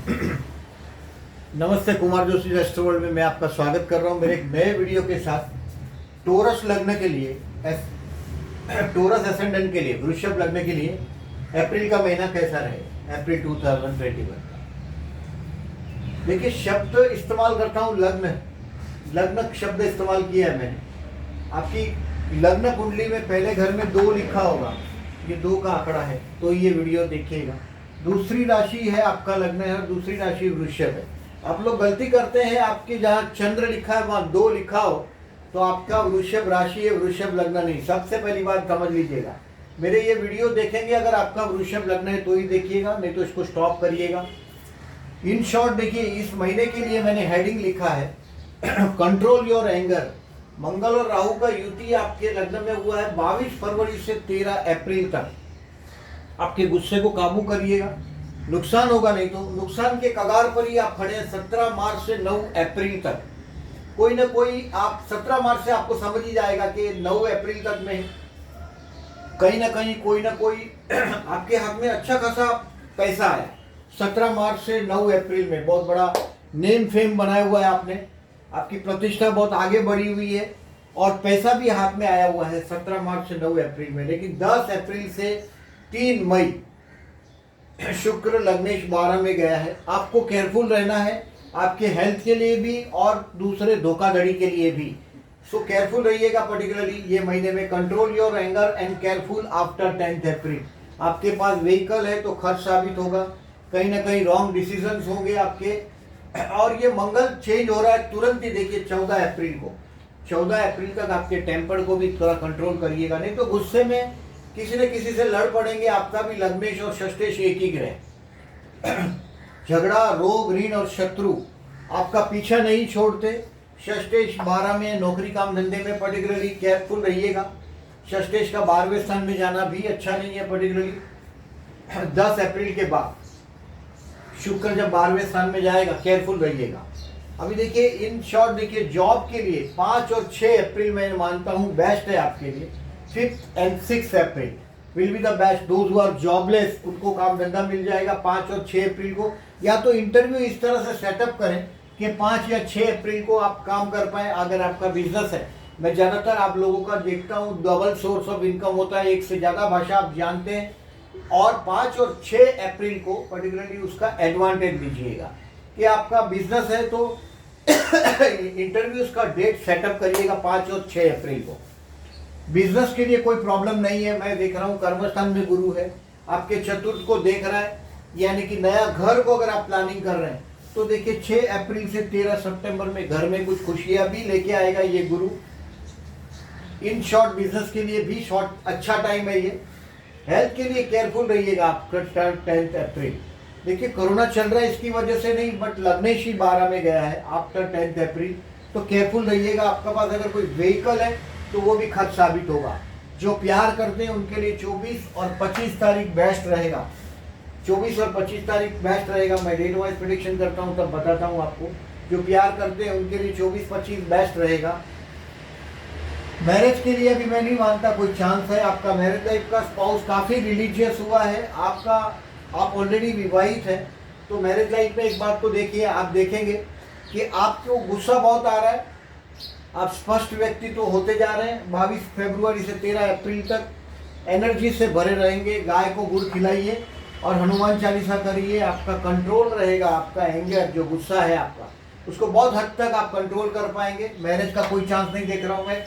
नमस्ते, Kumar Joshi astro world में मैं आपका स्वागत कर रहा हूं मेरे एक नए वीडियो के साथ। टोरस लग्न के लिए टोरस एसेंडेंट के लिए, वृषभ लग्न के लिए अप्रैल का महीना कैसा रहे, अप्रैल 2021 का। देखिए, शब्द इस्तेमाल करता हूं लग्न शब्द इस्तेमाल किया है मैंने। आपकी लग्न कुंडली में पहले घर में 2 लिखा होगा, ये 2 का आंकड़ा है, तो ये वीडियो देखिएगा। दूसरी राशि है आपका लग्न है और दूसरी राशि वृषभ है। आप लोग गलती करते हैं, आपके जहाँ चंद्र लिखा है वहाँ 2 लिखा हो तो आपका वृषभ राशि है, वृषभ लग्न नहीं। सबसे पहली बात समझ लीजिएगा, मेरे ये वीडियो देखेंगे अगर आपका वृषभ लग्न है तो ही देखिएगा, नहीं तो इसको स्टॉप करिएगा। इन शॉर्ट देखिए, इस महीने के लिए मैंने हेडिंग लिखा है कंट्रोल योर एंगर। मंगल और राहु का युति आपके लग्न में हुआ है 22 फरवरी से 13 अप्रैल तक। आपके गुस्से को काबू करिएगा, नुकसान होगा नहीं तो नुकसान के कगार पर ही आप खड़े हैं। 17 मार्च से 9 अप्रैल तक कोई ना कोई, आप 17 मार्च से आपको समझ ही जाएगा कि 9 अप्रैल तक में कहीं ना कहीं कोई ना कोई आपके हाथ में अच्छा खासा पैसा आया। 17 मार्च से 9 अप्रैल में बहुत बड़ा नेम फेम बनाया हुआ है आपने, आपकी प्रतिष्ठा बहुत आगे बढ़ी हुई है और पैसा भी हाथ में आया हुआ है 17 मार्च से 9 अप्रैल में। लेकिन 10 अप्रैल से 3 मई शुक्र लग्नेश 12 में गया है। आपको केयरफुल रहना है, आपके हेल्थ के लिए भी और दूसरे धोखाधड़ी के लिए भी। सो केयरफुल रहिएगा, पर्टिकुलरली ये महीने में। Control your anger and careful after 10 अप्रैल। आपके पास व्हीकल है तो खर्च साबित होगा, कहीं ना कहीं रॉन्ग डिसीजंस होंगे आपके। और ये मंगल चेंज हो रहा है तुरंत ही, देखिए 14 अप्रैल को। 14 अप्रैल तक आपके टेम्पर को भी थोड़ा कंट्रोल करिएगा, नहीं तो गुस्से में किसी न किसी से लड़ पड़ेंगे। आपका भी लग्नेश और षष्ठेश एक ही ग्रह। झगड़ा, रोग, ऋण और शत्रु आपका पीछा नहीं छोड़ते। षष्ठेश 12 में, नौकरी काम धंधे में पर्टिकुलरली केयरफुल रहिएगा। षष्ठेश का 12वें स्थान में जाना भी अच्छा नहीं है, पर्टिकुलरली 10 अप्रैल के बाद शुक्र जब 12वें स्थान में जाएगा, केयरफुल रहिएगा। अभी देखिए, इन शॉर्ट देखिए, जॉब के लिए 5 और 6 अप्रैल मैं मानता हूँ बेस्ट है आपके लिए। 5th and 6th April will be the best. Those who are jobless उनको काम धंधा मिल जाएगा 5 और 6 अप्रैल को। या तो इंटरव्यू इस तरह से सेटअप करें कि 5 या 6 अप्रैल को आप काम कर पाए। अगर आपका बिजनेस है, मैं ज़्यादातर आप लोगों का देखता हूँ डबल सोर्स ऑफ इनकम होता है, एक से ज़्यादा भाषा आप जानते हैं। और 5 और 6 अप्रैल को पर्टिकुलरली उसका एडवांटेज लीजिएगा कि आपका बिजनेस है तो इंटरव्यूज का डेट सेटअप करिएगा 5 और 6 अप्रैल को। बिजनेस के लिए कोई प्रॉब्लम नहीं है। मैं देख रहा हूँ कर्मस्थान में गुरु है, आपके चतुर्थ को देख रहा है, यानी कि नया घर को अगर आप प्लानिंग कर रहे हैं तो देखिए 6 अप्रैल से 13 सितंबर में घर में कुछ खुशियां भी लेके आएगा ये गुरु। इन शॉर्ट बिजनेस के लिए भी शॉर्ट अच्छा टाइम है ये। हेल्थ के लिए केयरफुल रहिएगा आप 10 अप्रैल। देखिए, कोरोना चल रहा है इसकी वजह से नहीं, बट लग्नेश ही 12 में गया है आफ्टर 10 अप्रैल, तो केयरफुल रहिएगा। आपके पास अगर कोई व्हीकल है तो वो भी खर्च साबित होगा। जो प्यार करते हैं उनके लिए 24 और 25 तारीख बेस्ट रहेगा। 24 और 25 तारीख बेस्ट रहेगा। मैं डेट वाइज प्रेडिक्शन करता हूँ तब बताता हूँ आपको। जो प्यार करते हैं उनके लिए 24-25 बेस्ट रहेगा। मैरिज के लिए भी मैं नहीं मानता कोई चांस है। आपका मैरिज लाइफ का स्पाउस काफ़ी रिलीजियस हुआ है, आप ऑलरेडी विवाहित है, तो मैरिज लाइफ में एक बात को देखिए, आप देखेंगे कि आपको गुस्सा बहुत आ रहा है, आप स्पष्ट व्यक्ति तो होते जा रहे हैं। 22 फरवरी से 13 अप्रैल तक एनर्जी से भरे रहेंगे। गाय को गुड़ खिलाइए और हनुमान चालीसा करिए। आपका कंट्रोल रहेगा, आपका एंगर जो गुस्सा है आपका, उसको बहुत हद तक आप कंट्रोल कर पाएंगे। मैरिज का कोई चांस नहीं देख रहा हूँ मैं।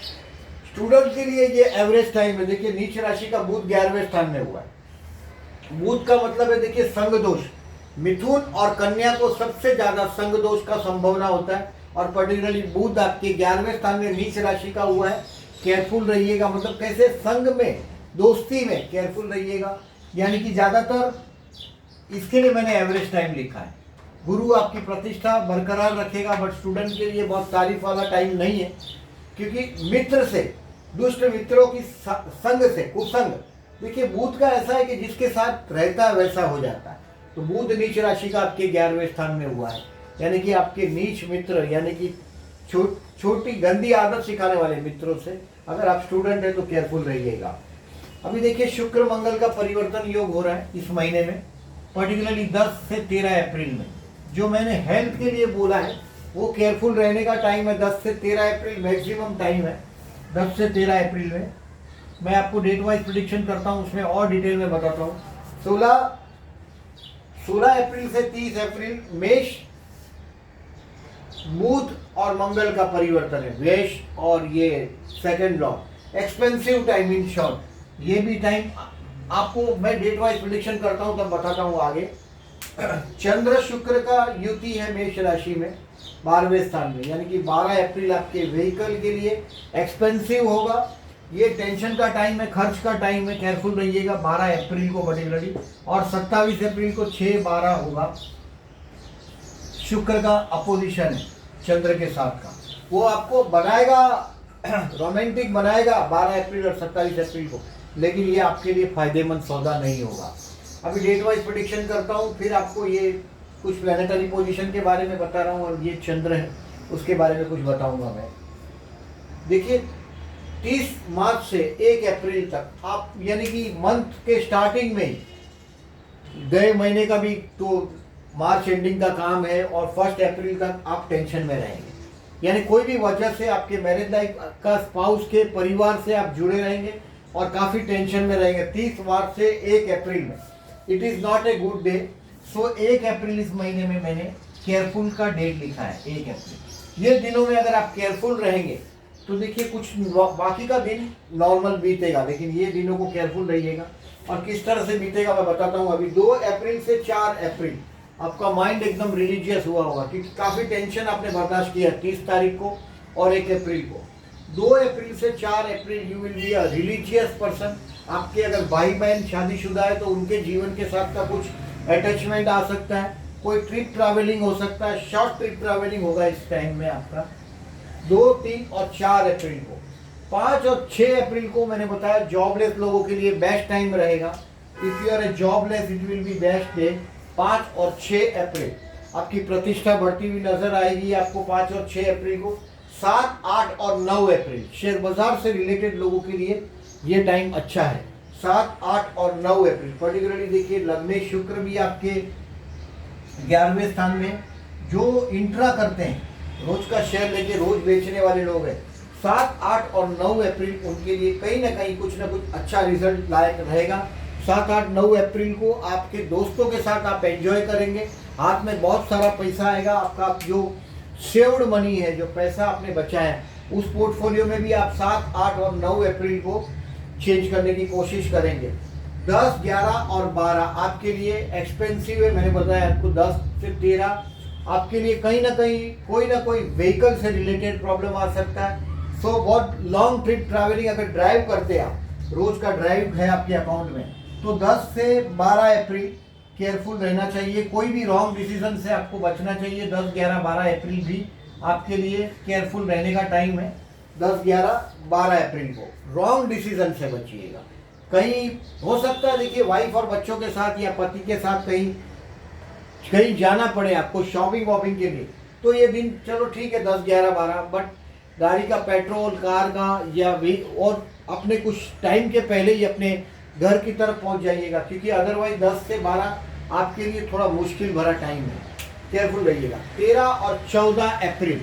स्टूडेंट के लिए ये एवरेज टाइम है। देखिए, नीच राशि का बुध 11वें स्थान में हुआ है। बुध का मतलब है, देखिए, संग दोष। मिथुन और कन्या को सबसे ज्यादा संग दोष का संभावना होता है और पर्टिकुलरली बुध आपके 11वें स्थान में नीच राशि का हुआ है। केयरफुल रहिएगा, मतलब कैसे, संग में, दोस्ती में केयरफुल रहिएगा। यानी कि ज्यादातर इसके लिए मैंने एवरेज टाइम लिखा है। गुरु आपकी प्रतिष्ठा बरकरार रखेगा, बट स्टूडेंट के लिए बहुत तारीफ वाला टाइम नहीं है, क्योंकि मित्र से, दुष्ट मित्रों की संग से, कुसंग। देखिए, बुध का ऐसा है कि जिसके साथ रहता है वैसा हो जाता है। तो बुध नीच राशि का आपके 11वें स्थान में हुआ है, यानी कि आपके नीच मित्र, यानी कि छोटी गंदी आदत सिखाने वाले मित्रों से अगर आप स्टूडेंट हैं तो केयरफुल रहिएगा। अभी देखिए, शुक्र मंगल का परिवर्तन योग हो रहा है इस महीने में, पर्टिकुलरली 10 से 13 अप्रैल में। जो मैंने हेल्थ के लिए बोला है वो केयरफुल रहने का टाइम है 10 से 13 अप्रैल मैक्सिमम टाइम है। 10 से 13 अप्रैल में मैं आपको डेट वाइज प्रिडिक्शन करता हूँ, उसमें और डिटेल में बताता हूँ। 16 अप्रैल से 30 अप्रैल मेष बुध और मंगल का परिवर्तन है, मेष और ये second law, expensive time in short. ये भी टाइम आपको मैं डेट वाइज प्रिडिक्शन करता हूँ तब बताता हूँ आगे। चंद्र शुक्र का युति है मेष राशि में 12वें स्थान में, यानी कि 12 अप्रैल आपके व्हीकल के लिए एक्सपेंसिव होगा। ये टेंशन का टाइम है, खर्च का टाइम है, केयरफुल रहिएगा 12 अप्रैल को पर्टिकुलरली। और 27 अप्रैल को 6-12 होगा, शुक्र का अपोजिशन है चंद्र के साथ का, वो आपको बनाएगा रोमांटिक बनाएगा 12 अप्रैल और 27 अप्रैल को, लेकिन ये आपके लिए फायदेमंद सौदा नहीं होगा। अभी डेट वाइज प्रेडिक्शन करता हूँ, फिर आपको ये कुछ प्लैनेटरी पोजीशन के बारे में बता रहा हूँ और ये चंद्र है उसके बारे में कुछ बताऊंगा मैं। देखिए 30 मार्च से 1 अप्रैल तक आप, यानी कि मंथ के स्टार्टिंग में ही गए महीने का भी तो मार्च एंडिंग का काम है और 1 अप्रैल तक आप टेंशन में रहेंगे। यानी कोई भी वजह से आपके मैरिज लाइफ का स्पाउस के परिवार से आप जुड़े रहेंगे और काफ़ी टेंशन में रहेंगे। 30 मार्च से 1 अप्रैल में it is not a good day. So 1 अप्रैल इस महीने में मैंने केयरफुल का डेट लिखा है 1 अप्रैल। ये दिनों में अगर आप केयरफुल रहेंगे तो देखिए कुछ बाकी का दिन नॉर्मल बीतेगा, लेकिन ये दिनों को केयरफुल रहिएगा। और किस तरह से बीतेगा मैं बताता हूँ। अभी 2 अप्रैल से 4 अप्रैल आपका माइंड एकदम रिलीजियस हुआ होगा, क्योंकि काफ़ी टेंशन आपने बर्दाश्त किया 30 तारीख को और 1 अप्रैल को। 2 अप्रैल से 4 April you will be a religious person. आपके अगर भाई बहन शादीशुदा है तो उनके जीवन के साथ का कुछ अटैचमेंट आ सकता है, कोई ट्रिप ट्रैवलिंग हो सकता है, शॉर्ट ट्रिप ट्रैवलिंग होगा इस टाइम में आपका 2, 3 और 4 अप्रैल को। 5 और 6 अप्रैल को मैंने बताया जॉबलेस लोगों के लिए बेस्ट टाइम रहेगा। If you are a jobless it will be best day. 5 और 6 अप्रैल आपकी प्रतिष्ठा बढ़ती हुई नजर आएगी आपको 5 और 6 अप्रैल को। 7, 8 और 9 अप्रैल शेयर बाजार से रिलेटेड लोगों के लिए ये टाइम अच्छा है। 7, 8 और 9 अप्रैल पर्टिकुलरली देखिए लग्न शुक्र भी आपके 11वें स्थान में। जो इंट्रा करते हैं, रोज का शेयर लेके रोज बेचने वाले लोग हैं, 7, 8 और 9 अप्रैल उनके लिए कहीं ना कहीं कुछ ना कुछ अच्छा रिजल्ट लायक रहेगा। 7, 8, 9 अप्रैल को आपके दोस्तों के साथ आप एंजॉय करेंगे, हाथ में बहुत सारा पैसा आएगा। आपका जो सेव्ड मनी है, जो पैसा आपने बचाया है, उस पोर्टफोलियो में भी आप 7, 8 और 9 अप्रैल को चेंज करने की कोशिश करेंगे। 10, 11 और 12 आपके लिए एक्सपेंसिव है। मैंने बताया आपको 10 से 13 आपके लिए कहीं ना कोई व्हीकल से रिलेटेड प्रॉब्लम आ सकता है। सो बहुत लॉन्ग ट्रिप ट्रैवलिंग अगर ड्राइव करते हैं आप, रोज का ड्राइव है आपके अकाउंट में, तो 10 से 12 अप्रैल केयरफुल रहना चाहिए। कोई भी रॉन्ग डिसीजन से आपको बचना चाहिए। 10, 11, 12 अप्रैल भी आपके लिए केयरफुल रहने का टाइम है। 10, 11, 12 अप्रैल को रॉन्ग डिसीजन से बचिएगा। कहीं हो सकता है देखिए वाइफ और बच्चों के साथ या पति के साथ कहीं जाना पड़े आपको शॉपिंग वॉपिंग के लिए, तो ये दिन चलो ठीक है 10, 11, 12, बट गाड़ी का पेट्रोल, कार का या भी और अपने कुछ टाइम के पहले ही अपने घर की तरफ पहुंच जाइएगा, क्योंकि अदरवाइज 10 से 12 आपके लिए थोड़ा मुश्किल भरा टाइम है। केयरफुल रहिएगा। 13 और 14 अप्रैल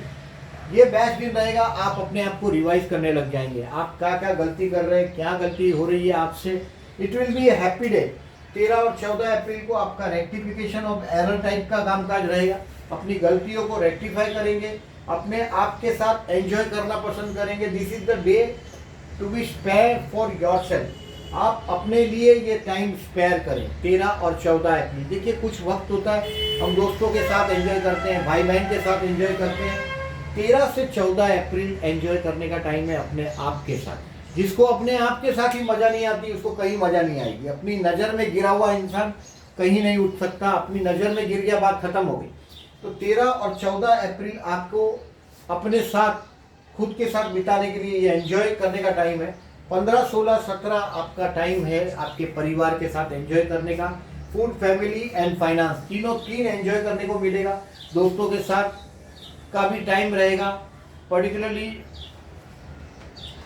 ये बेस्ट दिन रहेगा। आप अपने आप को रिवाइज करने लग जाएंगे, आप क्या क्या गलती कर रहे हैं, क्या गलती हो रही है आपसे। It will B A happy day. 13 और 14 अप्रैल को आपका रेक्टिफिकेशन ऑफ एरर टाइप का कामकाज रहेगा। अपनी गलतियों को रेक्टिफाई करेंगे, अपने आप के साथ एंजॉय करना पसंद करेंगे। This is the day to be spare for yourself. आप अपने लिए ये टाइम स्पेयर करें। 13 और 14 अप्रैल देखिए कुछ वक्त होता है हम दोस्तों के साथ एंजॉय करते हैं, भाई बहन के साथ एंजॉय करते हैं। 13 से 14 अप्रैल एंजॉय करने का टाइम है अपने आप के साथ। जिसको अपने आप के साथ ही मजा नहीं आती उसको कहीं मजा नहीं आएगी। अपनी नज़र में गिरा हुआ इंसान कहीं नहीं उठ सकता। अपनी नज़र में गिर गया, बात खत्म हो गई। तो 13 और 14 अप्रैल आपको अपने साथ खुद के साथ बिताने के लिए ये एंजॉय करने का टाइम है। 15, 16, 17 आपका टाइम है आपके परिवार के साथ एंजॉय करने का। फूड, फैमिली एंड फाइनेंस तीन एंजॉय करने को मिलेगा। दोस्तों के साथ का भी टाइम रहेगा। पर्टिकुलरली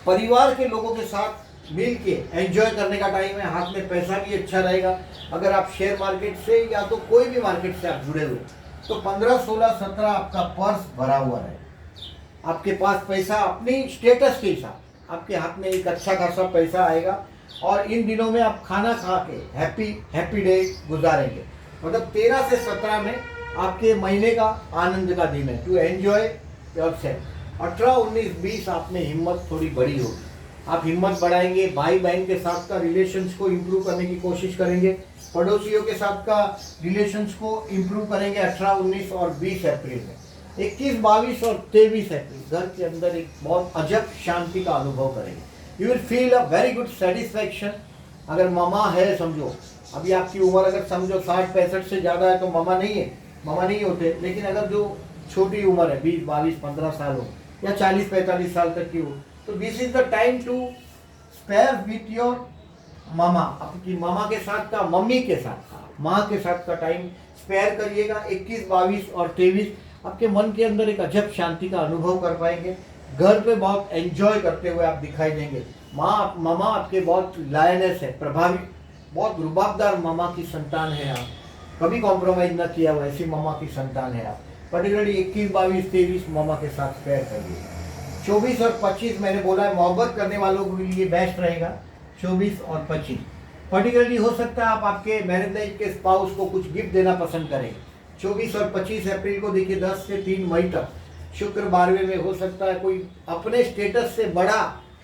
परिवार के लोगों के साथ मिल के एंजॉय करने का टाइम है। हाथ में पैसा भी अच्छा रहेगा। अगर आप शेयर मार्केट से या तो कोई भी मार्केट से आप जुड़े हुए तो 15, 16, 17 आपका पर्स भरा हुआ है, आपके पास पैसा अपनी स्टेटस के हिसाब, आपके हाथ में एक अच्छा खासा पैसा आएगा और इन दिनों में आप खाना खा के हैप्पी डे गुजारेंगे। मतलब 13 से 17 में आपके महीने का आनंद का दिन है, टू एंजॉय योरसेल्फ। 18, 19, 20 आप में हिम्मत थोड़ी बड़ी होगी, आप हिम्मत बढ़ाएंगे, भाई बहन के साथ का रिलेशंस को इम्प्रूव करने की कोशिश करेंगे, पड़ोसियों के साथ का रिलेशंस को इम्प्रूव करेंगे 18, 19 और 20 अप्रैल में। 21, 22 और 23 अप्रैल घर के अंदर एक बहुत अजब शांति का अनुभव करेंगे। You will feel a very good satisfaction. अगर मामा है, समझो अभी आपकी उम्र अगर समझो 60-65 से ज़्यादा है तो मामा नहीं है, मामा नहीं होते, लेकिन अगर जो छोटी उम्र है 20, 22, 15 साल हो या 40-45 साल तक की हो, तो this is the time to spare with your mama. आपकी मामा के साथ का, मम्मी के साथ का, माँ के साथ का टाइम स्पेयर करिएगा। 21, 22 और 23 आपके मन के अंदर एक अजब शांति का अनुभव कर पाएंगे। घर पे बहुत एंजॉय करते हुए आप दिखाई देंगे। मामा आपके बहुत लायनेस है, प्रभावी, बहुत रुबाबदार मामा की संतान है आप, कभी कॉम्प्रोमाइज ना किया हुआ ऐसी मामा की संतान है आप। पर्टिकुलरली 21, 22, 23 मामा के साथ स्पेयर करिए। 24 और 25 मैंने बोला है मोहब्बत करने वालों के लिए बेस्ट रहेगा। 24 और 25 पर्टिकुलरली हो सकता है आप आपके मैरिज लाइफ के स्पाउस को कुछ गिफ्ट देना पसंद करें। 24 और 25 अप्रैल को देखिए 10 से 3 मई तक शुक्र 12वें में हो सकता है कोई अपने स्टेटस से बड़ा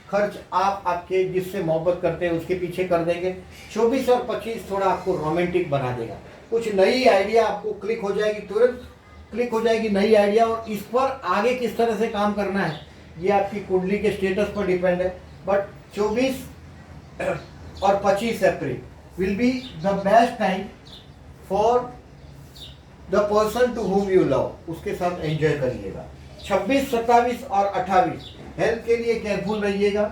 खर्च आप आपके जिससे मोहब्बत करते हैं उसके पीछे कर देंगे। 24 और 25 थोड़ा आपको रोमांटिक बना देगा, कुछ नई आइडिया आपको क्लिक हो जाएगी, तुरंत क्लिक हो जाएगी नई आइडिया, और इस पर आगे किस तरह से काम करना है ये आपकी कुंडली के स्टेटस पर डिपेंड है। बट 24 और 25 April will be the best time for the person to whom you love, उसके साथ एंजॉय करिएगा। 26, 27 और 28 हेल्थ के लिए केयरफुल रहिएगा,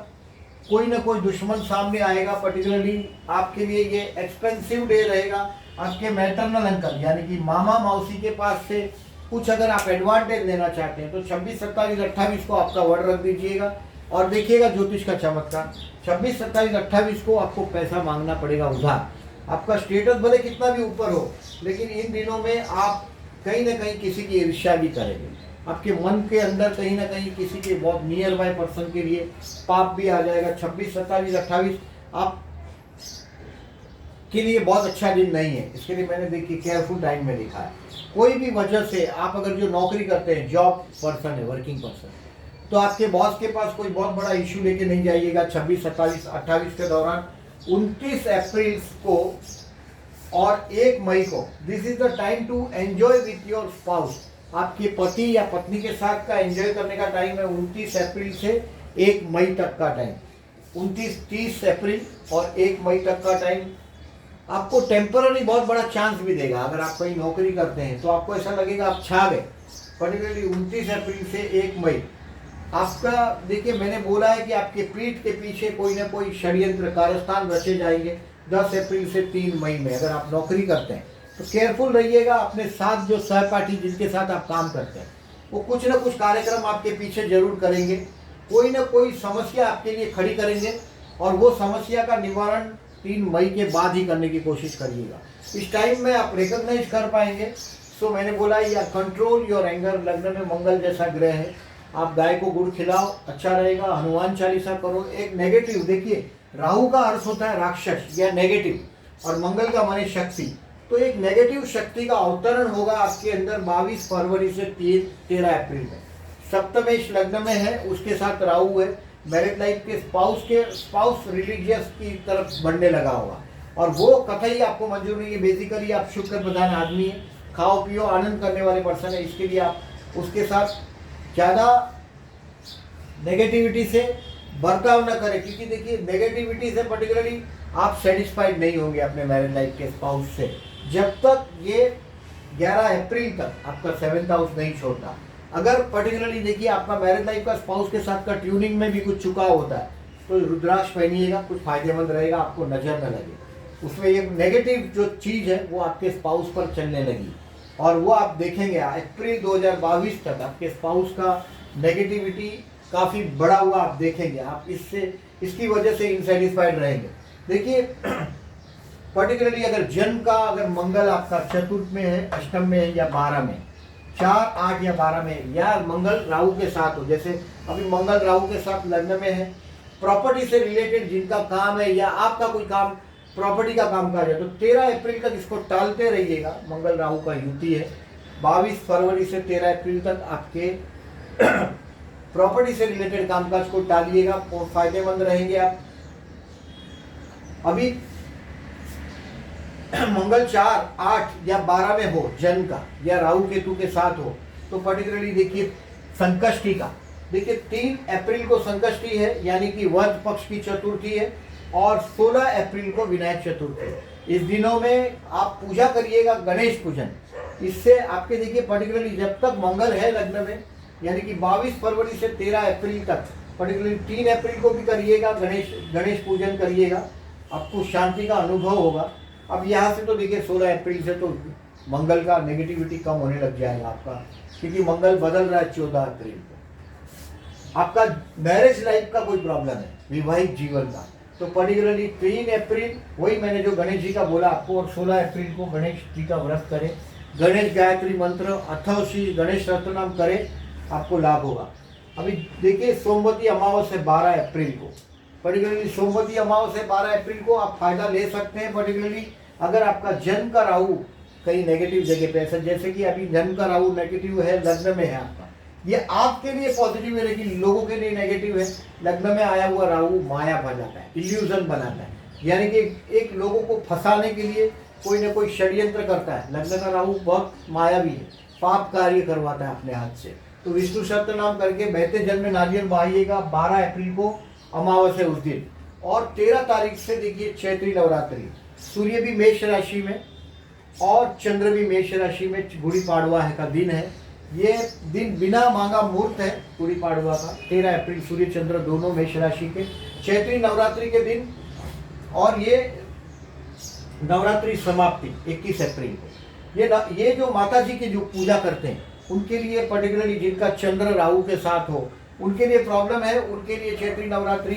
कोई ना कोई दुश्मन सामने आएगा। पर्टिकुलरली आपके लिए ये एक्सपेंसिव डे रहेगा। आपके मैटरनल अंकल यानी कि मामा मौसी के पास से कुछ अगर आप एडवांटेज लेना चाहते हैं तो 26, 27, 28 को आपका वर्ड रख दीजिएगा और देखिएगा ज्योतिष का चमत्कार। 26, 27, 28 को आपको पैसा मांगना पड़ेगा उधार। आपका स्टेटस भले कितना भी ऊपर हो, लेकिन इन दिनों में आप कहीं ना कहीं किसी की ईर्ष्या भी करेंगे। आपके मन के अंदर कहीं ना कहीं किसी के बहुत नियर बाय पर्सन के लिए पाप भी आ जाएगा। 26, 27, 28 आप के लिए बहुत अच्छा दिन नहीं है। इसके लिए मैंने देखिए केयरफुल टाइम में लिखा है। कोई भी वजह से आप अगर जो नौकरी करते हैं, जॉब पर्सन है, वर्किंग पर्सन, तो आपके बॉस के पास कोई बहुत बड़ा इशू लेके नहीं जाइएगा 26, 27, 28 के दौरान। 29 अप्रैल को और 1 मई को this is the time to enjoy with your spouse. आपके पति या पत्नी के साथ का एंजॉय करने का टाइम है 29 अप्रैल से 1 मई तक का टाइम। 29, 30 अप्रैल और 1 मई तक का टाइम आपको टेम्पररी बहुत बड़ा चांस भी देगा। अगर आप कहीं नौकरी करते हैं तो आपको ऐसा लगेगा आप छा गए। पर्टिकुलरली 29 अप्रैल से 1 मई आपका, देखिए मैंने बोला है कि आपके पीठ के पीछे कोई ना कोई षड्यंत्र कारस्तान रचे जाएंगे। 10 अप्रैल से 3 मई में अगर आप नौकरी करते हैं तो केयरफुल रहिएगा। अपने साथ जो सहपाठी जिनके साथ आप काम करते हैं वो कुछ ना कुछ कार्यक्रम आपके पीछे जरूर करेंगे, कोई ना कोई समस्या आपके लिए खड़ी करेंगे और वो समस्या का निवारण 3 मई के बाद ही करने की कोशिश करिएगा। इस टाइम में आप रिकॉग्नाइज कर पाएंगे। सो मैंने बोला या कंट्रोल योर एंगर। लग्न में मंगल जैसा ग्रह है, आप गाय को गुड़ खिलाओ, अच्छा रहेगा। हनुमान चालीसा करो। एक नेगेटिव, देखिए राहु का अर्थ होता है राक्षस या नेगेटिव और मंगल का माने शक्ति, तो एक नेगेटिव शक्ति का अवतरण होगा आपके अंदर 22 फरवरी से 13 अप्रैल में। सप्तमेश लग्न में है, उसके साथ राहु है। मैरिड लाइफ के स्पाउस रिलीजियस की तरफ बढ़ने लगा होगा और वो कतई आपको मंजूर नहीं है। बेसिकली आप शुक्र प्रधान आदमी है, खाओ पियो आनंद करने वाले पर्सन है, इसके लिए आप उसके साथ ज़्यादा नेगेटिविटी से बर्ताव न करें, क्योंकि देखिए नेगेटिविटी से पर्टिकुलरली आप सेटिस्फाइड नहीं होंगे अपने मैरिज लाइफ के स्पाउस से जब तक ये 11 अप्रैल तक आपका 7th हाउस नहीं छोड़ता। अगर पर्टिकुलरली देखिए आपका मैरिज लाइफ का स्पाउस के साथ का ट्यूनिंग में भी कुछ चुका होता है तो रुद्राक्ष पहनिएगा, कुछ फायदेमंद रहेगा, आपको नजर न लगे। उसमें ये नेगेटिव जो चीज़ है वो आपके स्पाउस पर चलने लगी और वो आप देखेंगे अप्रैल 2022 तक आपके स्पाउस का नेगेटिविटी काफ़ी बड़ा हुआ आप देखेंगे। आप इससे इसकी वजह से इनसेटिस्फाइड रहेंगे। देखिए पर्टिकुलरली अगर जन्म का अगर मंगल आपका चतुर्थ में है, अष्टम में है या 12 में, 4, 8 या 12 में, या मंगल राहु के साथ हो, जैसे अभी मंगल राहु के साथ लग्न में है, प्रॉपर्टी से रिलेटेड जिनका काम है या आपका कोई काम प्रॉपर्टी का काम काज है, तो 13 अप्रैल तक इसको टालते रहिएगा। मंगल राहु का युति है। 22 फरवरी से 13 अप्रैल तक आपके प्रॉपर्टी से रिलेटेड कामकाज को टालिएगा और फायदेमंद रहेंगे आप। अभी मंगल 4, 8 या 12 में हो जन्म का, या राहु केतु के साथ हो, तो पर्टिकुलरली देखिए संकष्टी का, देखिए 3 अप्रैल को संकष्टी है, यानी कि वध पक्ष की चतुर्थी है, और 16 अप्रैल को विनायक चतुर्थी है। इस दिनों में आप पूजा करिएगा गणेश पूजन। इससे आपके देखिए पर्टिकुलरली जब तक मंगल है लग्न में, यानी कि 22 फरवरी से 13 अप्रैल तक, पर्टिकुलरली 3 अप्रैल को भी करिएगा गणेश पूजन करिएगा, आपको शांति का अनुभव होगा। अब यहाँ से तो देखिए 16 अप्रैल से तो मंगल का नेगेटिविटी कम होने लग जाएगा आपका, क्योंकि मंगल बदल रहा है 14 अप्रैल को। आपका मैरिज लाइफ का कोई प्रॉब्लम है, वैवाहिक जीवन का, तो पर्टिकुलरली 3 अप्रैल वही मैंने जो गणेश जी का बोला आपको, और 16 अप्रैल को गणेश जी का व्रत करें, गणेश गायत्री मंत्र अथवा श्री गणेश रत्नाम करें, आपको लाभ होगा। अभी देखिए सोमवती अमावस्या 12 अप्रैल को, पर्टिकुलरली सोमवती अमावस्या 12 अप्रैल को आप फायदा ले सकते हैं। पर्टिकुलरली अगर आपका जन्म का राहु कहीं नेगेटिव जगह पे है, जैसे कि अभी जन्म का राहु नेगेटिव है, लग्न में है आपका, ये आपके लिए पॉजिटिव है लेकिन लोगों के लिए नेगेटिव है। लग्न में आया हुआ राहु माया बनाता है, इल्यूजन बनाता है, यानी कि एक लोगों को फंसाने के लिए कोई ना कोई षड्यंत्र करता है। लग्न का राहु बहुत मायावी है, पाप कार्य करवाता है अपने हाथ से। तो विष्णु सत्य नाम करके बहते जल में नारियल बहाइएगा 12 अप्रैल को, अमावस्या उस दिन। और 13 तारीख से देखिए चैत्री नवरात्रि, सूर्य भी मेष राशि में और चंद्र भी मेष राशि में, गुड़ी पाड़वा है का दिन है। ये दिन बिना मांगा मुहूर्त है गुड़ी पाड़वा का, 13 अप्रैल, सूर्य चंद्र दोनों मेष राशि के, चैत्री नवरात्रि के दिन। और ये नवरात्रि समाप्ति 21 अप्रैल को। ये जो माता जी की जो पूजा करते हैं उनके लिए, पर्टिकुलरली जिनका चंद्र राहु के साथ हो, उनके लिए प्रॉब्लम है, उनके लिए चैत्री नवरात्रि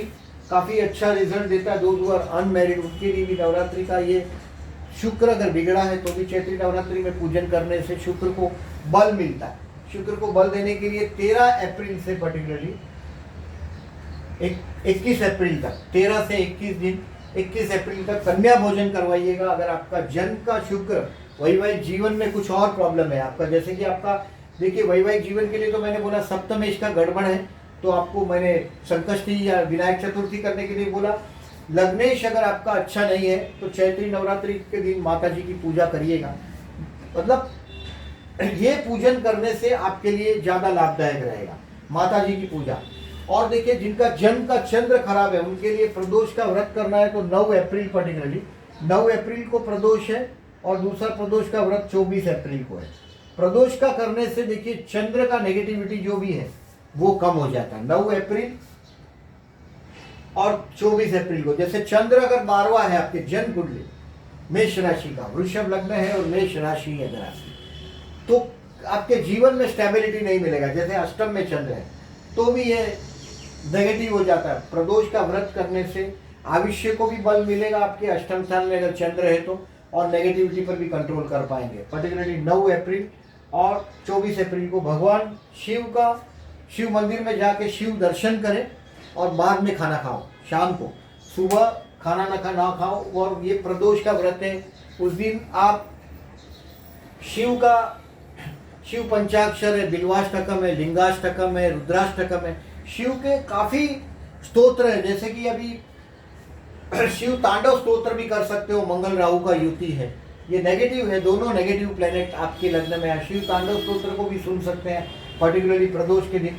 काफ़ी अच्छा रिजल्ट देता है। दो आर अनमैरिड, उनके लिए भी नवरात्रि का ये, शुक्र अगर बिगड़ा है तो भी चैत्री नवरात्रि में पूजन करने से शुक्र को बल मिलता है। शुक्र को बल देने के लिए 13 अप्रैल से पर्टिकुलरली 21 अप्रैल तक, 13 से 21 दिन, 21 अप्रैल तक कन्या भोजन करवाइएगा। अगर आपका जन्म का शुक्र वैवाहिक जीवन में कुछ और प्रॉब्लम है आपका, जैसे कि आपका देखिए वैवाहिक जीवन के लिए तो मैंने बोला सप्तमेश का गड़बड़ है, तो आपको मैंने संकष्टी या विनायक चतुर्थी करने के लिए बोला। लग्नेश अगर आपका अच्छा नहीं है तो चैत्री नवरात्रि के दिन माता जी की पूजा करिएगा। मतलब ये पूजन करने से आपके लिए ज़्यादा लाभदायक रहेगा, माता जी की पूजा। और देखिए जिनका जन्म का चंद्र खराब है उनके लिए प्रदोष का व्रत करना है, तो 9 अप्रैल पर्टिकुलरली 9 अप्रैल को प्रदोष है, और दूसरा प्रदोष का व्रत 24 अप्रैल को है। प्रदोष का करने से देखिए चंद्र का नेगेटिविटी जो भी है वो कम हो जाता है। 9 अप्रैल और 24 अप्रैल को, जैसे चंद्र अगर 12वां है आपके जन्म कुंडली मेष राशि का, वृषभ लग्न है और मेष राशि है राशि, तो आपके जीवन में स्टेबिलिटी नहीं मिलेगा। जैसे अष्टम में चंद्र है तो भी ये नेगेटिव हो जाता है। प्रदोष का व्रत करने से आयुष्य को भी बल मिलेगा आपके अष्टम स्थान में अगर चंद्र है तो, और नेगेटिविटी पर भी कंट्रोल कर पाएंगे। पर्टिकुलरली 9 अप्रैल और 24 अप्रैल को भगवान शिव का, शिव मंदिर में जाके शिव दर्शन करें, और बाद में खाना खाओ शाम को, सुबह खाना ना खाओ। और ये प्रदोष का व्रत है, उस दिन आप शिव पंचाक्षर है, बिल्वाष्टकम है, लिंगाष्टकम है, रुद्राष्टकम है, शिव के काफ़ी स्तोत्र है। जैसे कि अभी शिव तांडव स्तोत्र भी कर सकते हो, मंगल राहु का युति है, ये नेगेटिव है, दोनों नेगेटिव प्लेनेट आपके लग्न में है। शिव तांडव स्तोत्र को भी सुन सकते हैं, पर्टिकुलरली प्रदोष के दिन,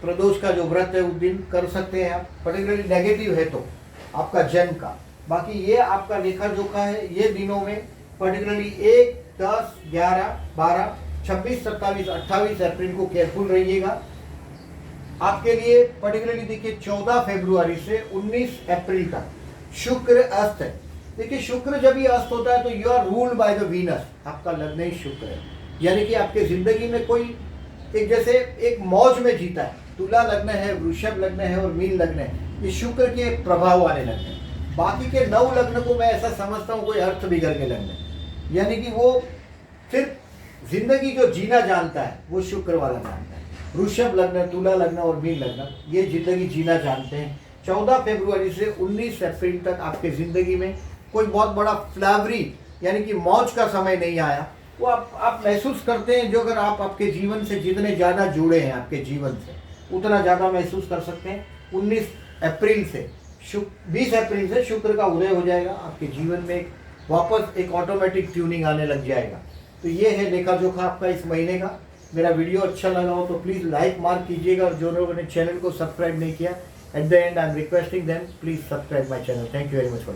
प्रदोष का जो व्रत है उस दिन कर सकते हैं आप, पर्टिकुलरली नेगेटिव है तो आपका जन्म का। बाकी ये आपका लेखा जोखा है, ये दिनों में पर्टिकुलरली 1, 10, 11, 12, 26, 27, 28 अप्रैल को केयरफुल रहिएगा। आपके लिए पर्टिकुलरली देखिए 14 फरवरी से 19 अप्रैल तक शुक्र अस्त है। देखिए शुक्र जब ये अस्त होता है तो you are ruled by the Venus, आपका लग्न शुक्र है, यानी कि आपके जिंदगी में कोई एक जैसे एक मौज में जीता है। तुला लग्न है, वृषभ लग्न है और मीन लग्न है, ये शुक्र के प्रभाव वाले लग्न है। बाकी के 9 लग्न को मैं ऐसा समझता हूँ कोई अर्थ बिगड़ के लग्न है, यानी कि वो सिर्फ जिंदगी जो जीना जानता है वो शुक्र वाला जानता है। वृषभ लग्न, तुला लग्न और मीन लग्न ये जिंदगी जीना जानते हैं। 14 फरवरी से 19 अप्रैल तक आपके ज़िंदगी में कोई बहुत बड़ा फ्लावरी यानी कि मौज का समय नहीं आया। वो आप महसूस करते हैं, जो अगर आप आपके जीवन से जितने ज़्यादा जुड़े हैं आपके जीवन से उतना ज़्यादा महसूस कर सकते हैं। 19 अप्रैल से 20 अप्रैल से शुक्र का उदय हो जाएगा आपके जीवन में, वापस एक ऑटोमेटिक ट्यूनिंग आने लग जाएगा। तो ये है लेखा जोखा आपका इस महीने का। मेरा वीडियो अच्छा लगा हो तो प्लीज़ लाइक मार्क कीजिएगा, और जो लोगों ने चैनल को सब्सक्राइब नहीं किया, at the and I am requesting them please subscribe my channel. Thank you very much for